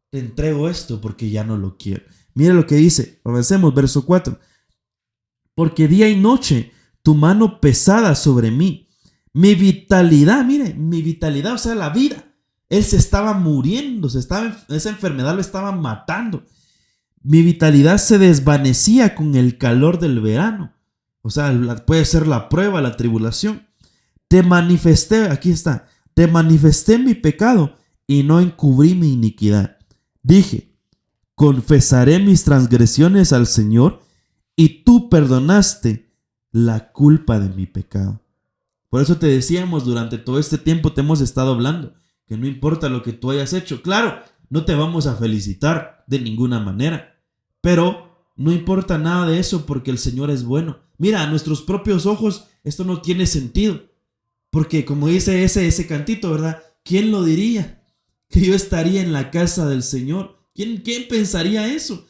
Te entrego esto porque ya no lo quiero. Mira lo que dice. Avancemos, verso 4. Porque día y noche tu mano pesada sobre mí. Mi vitalidad, mire, mi vitalidad, o sea, la vida. Él se estaba muriendo, esa enfermedad lo estaba matando. Mi vitalidad se desvanecía con el calor del verano. O sea, puede ser la prueba, la tribulación. Te manifesté, aquí está, te manifesté mi pecado y no encubrí mi iniquidad. Dije: confesaré mis transgresiones al Señor y tú perdonaste la culpa de mi pecado. Por eso te decíamos, durante todo este tiempo te hemos estado hablando, que no importa lo que tú hayas hecho. Claro, no te vamos a felicitar de ninguna manera, pero no importa nada de eso, porque el Señor es bueno. Mira, a nuestros propios ojos esto no tiene sentido, porque como dice ese cantito, ¿verdad? ¿Quién lo diría? Que yo estaría en la casa del Señor. ¿Quién pensaría eso?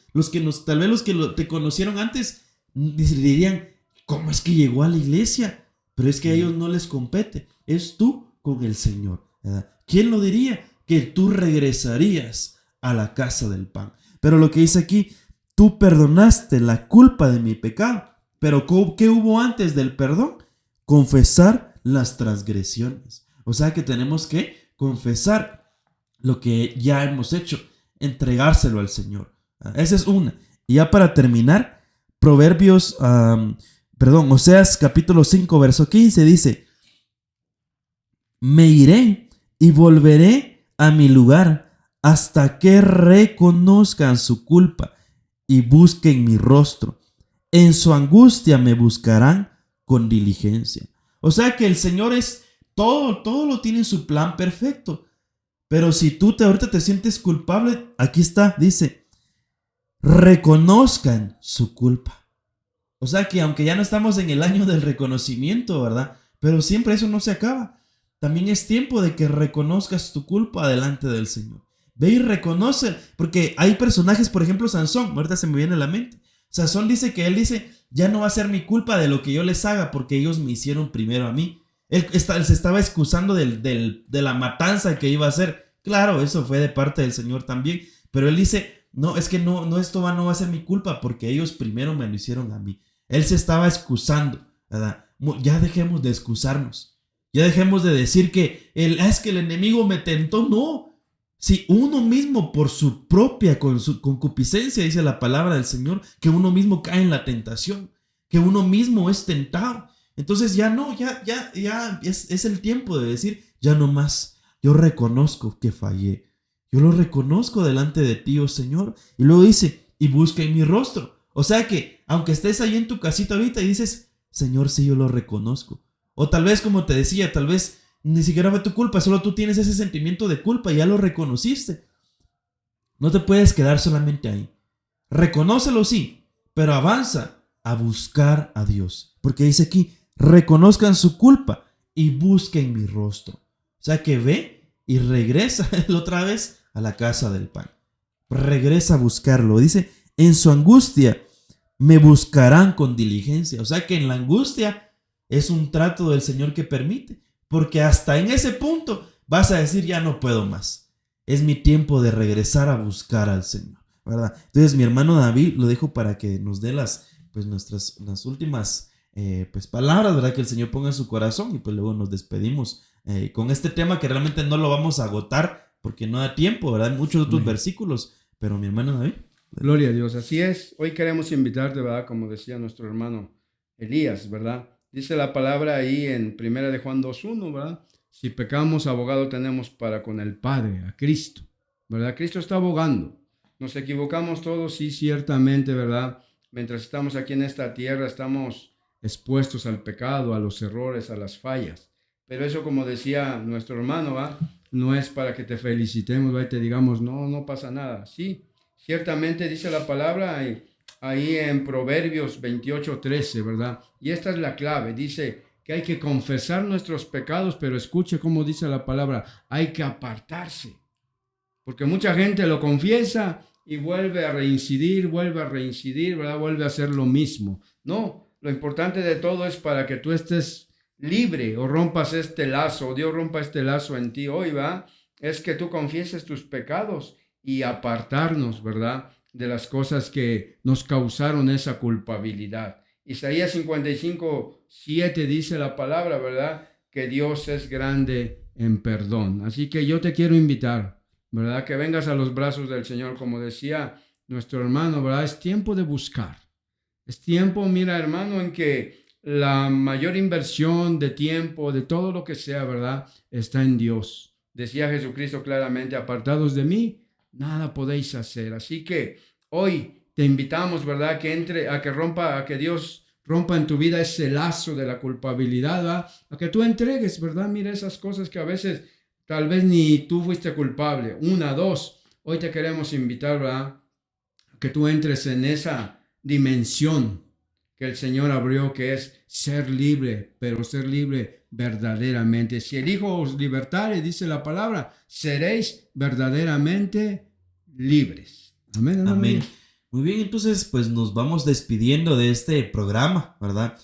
Tal vez los que te conocieron antes dirían: ¿cómo es que llegó a la iglesia? Pero es que a ellos no les compete. Es tú con el Señor, ¿verdad? ¿Quién lo diría? Que tú regresarías a la casa del pan. Pero lo que dice aquí: tú perdonaste la culpa de mi pecado. Pero ¿qué hubo antes del perdón? Confesar las transgresiones. O sea que tenemos que confesar lo que ya hemos hecho. entregárselo al Señor. Esa es una. Y ya para terminar, Oseas capítulo 5, verso 15 dice: me iré y volveré a mi lugar hasta que reconozcan su culpa y busquen mi rostro. En su angustia me buscarán con diligencia. O sea que el Señor es todo lo tiene en su plan perfecto. Pero si tú ahorita te sientes culpable, aquí está, dice: reconozcan su culpa. O sea que aunque ya no estamos en el año del reconocimiento, ¿verdad? Pero siempre eso no se acaba. También es tiempo de que reconozcas tu culpa delante del Señor. Ve y reconoce, porque hay personajes, por ejemplo Sansón, ahorita se me viene a la mente. Sansón dice que él dice: ya no va a ser mi culpa de lo que yo les haga, porque ellos me hicieron primero a mí. Él se estaba excusando de la matanza que iba a hacer. Claro, eso fue de parte del Señor también, pero él dice: no, es que no, esto no va a ser mi culpa, porque ellos primero me lo hicieron a mí. Él se estaba excusando, ¿verdad? Ya dejemos de excusarnos. Ya dejemos de decir que es que el enemigo me tentó. No. Si uno mismo por su propia concupiscencia, dice la palabra del Señor, que uno mismo cae en la tentación, que uno mismo es tentado. Entonces ya es el tiempo de decir: ya no más. Yo reconozco que fallé. Yo lo reconozco delante de ti, oh Señor. Y luego dice: y busca en mi rostro. O sea que aunque estés ahí en tu casita ahorita y dices: Señor, sí, yo lo reconozco. O tal vez, como te decía, tal vez ni siquiera fue tu culpa, solo tú tienes ese sentimiento de culpa y ya lo reconociste. No te puedes quedar solamente ahí. Reconócelo, sí, pero avanza a buscar a Dios. Porque dice aquí: reconozcan su culpa y busquen mi rostro. O sea que ve y regresa otra vez a la casa del pan. Regresa a buscarlo. Dice: en su angustia me buscarán con diligencia. O sea que en la angustia es un trato del Señor que permite. Porque hasta en ese punto vas a decir: ya no puedo más. Es mi tiempo de regresar a buscar al Señor, ¿verdad? Entonces mi hermano David lo dejo para que nos dé las últimas palabras, ¿verdad? Que el Señor ponga en su corazón, y pues luego nos despedimos con este tema que realmente no lo vamos a agotar porque no da tiempo, ¿verdad? Hay muchos otros versículos, pero mi hermano David. Gloria a Dios, así es. Hoy queremos invitarte, ¿verdad? Como decía nuestro hermano Elías, ¿verdad? Dice la palabra ahí en 1 de Juan 2:1, ¿verdad? Si pecamos, abogado tenemos para con el Padre, a Cristo, ¿verdad? Cristo está abogando. Nos equivocamos todos, sí, ciertamente, ¿verdad? Mientras estamos aquí en esta tierra, estamos expuestos al pecado, a los errores, a las fallas. Pero eso, como decía nuestro hermano, ¿verdad? No es para que te felicitemos, ¿verdad? Y te digamos: no pasa nada. Sí, ciertamente dice la palabra ahí en Proverbios 28:13, ¿verdad? Y esta es la clave. Dice que hay que confesar nuestros pecados, pero escuche cómo dice la palabra: hay que apartarse. Porque mucha gente lo confiesa y vuelve a reincidir, ¿verdad? Vuelve a hacer lo mismo. No, lo importante de todo es para que tú estés libre o rompas este lazo, o Dios rompa este lazo en ti hoy, ¿va? Es que tú confieses tus pecados y apartarnos, ¿verdad?, de las cosas que nos causaron esa culpabilidad. Isaías 55:7 dice la palabra, ¿verdad?, que Dios es grande en perdón. Así que yo te quiero invitar, ¿verdad?, que vengas a los brazos del Señor, como decía nuestro hermano, ¿verdad? Es tiempo de buscar. Es tiempo, mira, hermano, en que la mayor inversión de tiempo, de todo lo que sea, ¿verdad?, está en Dios. Decía Jesucristo claramente: apartados de mí, nada podéis hacer. Así que hoy te invitamos, ¿verdad?, a que Dios rompa en tu vida ese lazo de la culpabilidad, ¿verdad?, a que tú entregues, ¿verdad? Mira esas cosas que a veces tal vez ni tú fuiste culpable. 1, 2. Hoy te queremos invitar, ¿verdad?, a que tú entres en esa dimensión que el Señor abrió, que es ser libre, pero ser libre verdaderamente. Si el Hijo os libertare, dice la palabra, seréis verdaderamente libres. Amén. Amén. Muy bien, entonces pues nos vamos despidiendo de este programa, ¿verdad?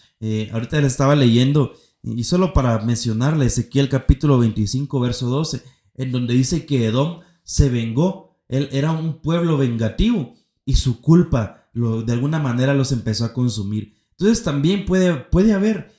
Ahorita le estaba leyendo, y solo para mencionarle, Ezequiel capítulo 25, verso 12, en donde dice que Edom se vengó. Él era un pueblo vengativo y su culpa de alguna manera los empezó a consumir. Entonces también puede haber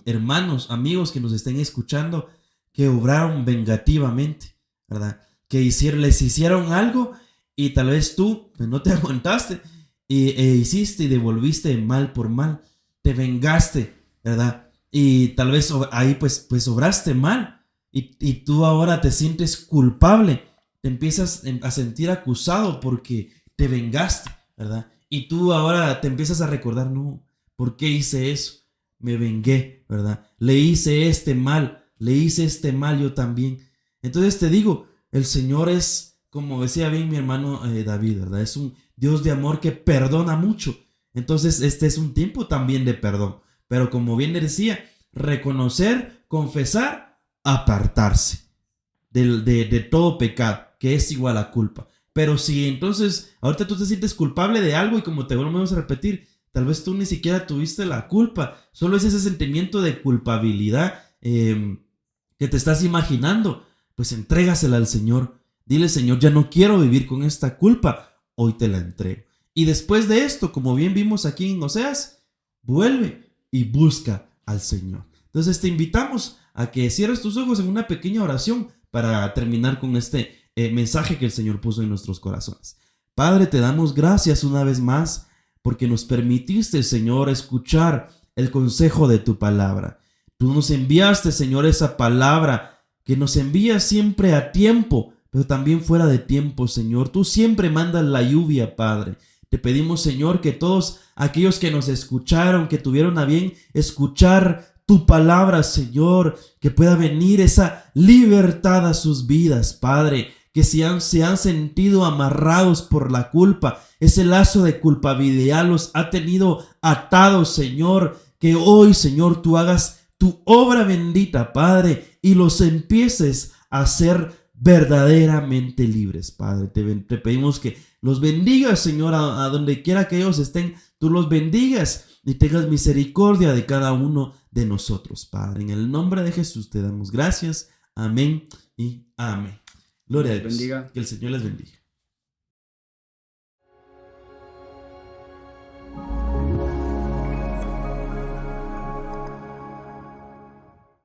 hermanos, amigos que nos estén escuchando, que obraron vengativamente, ¿verdad? Que les hicieron algo y tal vez tú pues, no te aguantaste e hiciste y devolviste mal por mal, te vengaste, ¿verdad? Y tal vez ahí pues obraste mal y tú ahora te sientes culpable, te empiezas a sentir acusado porque te vengaste, ¿verdad? Y tú ahora te empiezas a recordar, no, ¿por qué hice eso? Me vengué, ¿verdad? Le hice este mal yo también. Entonces te digo, el Señor es, como decía bien mi hermano David, ¿verdad? Es un Dios de amor que perdona mucho. Entonces este es un tiempo también de perdón. Pero como bien le decía, reconocer, confesar, apartarse de todo pecado, que es igual a culpa. Pero si entonces ahorita tú te sientes culpable de algo y como te volvemos a repetir, tal vez tú ni siquiera tuviste la culpa, solo es ese sentimiento de culpabilidad que te estás imaginando, pues entrégasela al Señor. Dile, Señor, ya no quiero vivir con esta culpa, hoy te la entrego. Y después de esto, como bien vimos aquí en Oseas, vuelve y busca al Señor. Entonces te invitamos a que cierres tus ojos en una pequeña oración para terminar con este mensaje que el Señor puso en nuestros corazones. Padre, te damos gracias una vez más porque nos permitiste, Señor, escuchar el consejo de tu palabra. Tú nos enviaste, Señor, esa palabra que nos envía siempre a tiempo, pero también fuera de tiempo, Señor. Tú siempre mandas la lluvia, Padre. Te pedimos, Señor, que todos aquellos que nos escucharon, que tuvieron a bien escuchar tu palabra, Señor, que pueda venir esa libertad a sus vidas, Padre, que se han sentido amarrados por la culpa, ese lazo de culpabilidad los ha tenido atados, Señor, que hoy, Señor, tú hagas tu obra bendita, Padre, y los empieces a hacer verdaderamente libres, Padre. Te pedimos que los bendigas, Señor, a donde quiera que ellos estén, tú los bendigas y tengas misericordia de cada uno de nosotros, Padre. En el nombre de Jesús te damos gracias. Amén y amén. Gloria a Dios. Bendiga. Que el Señor les bendiga.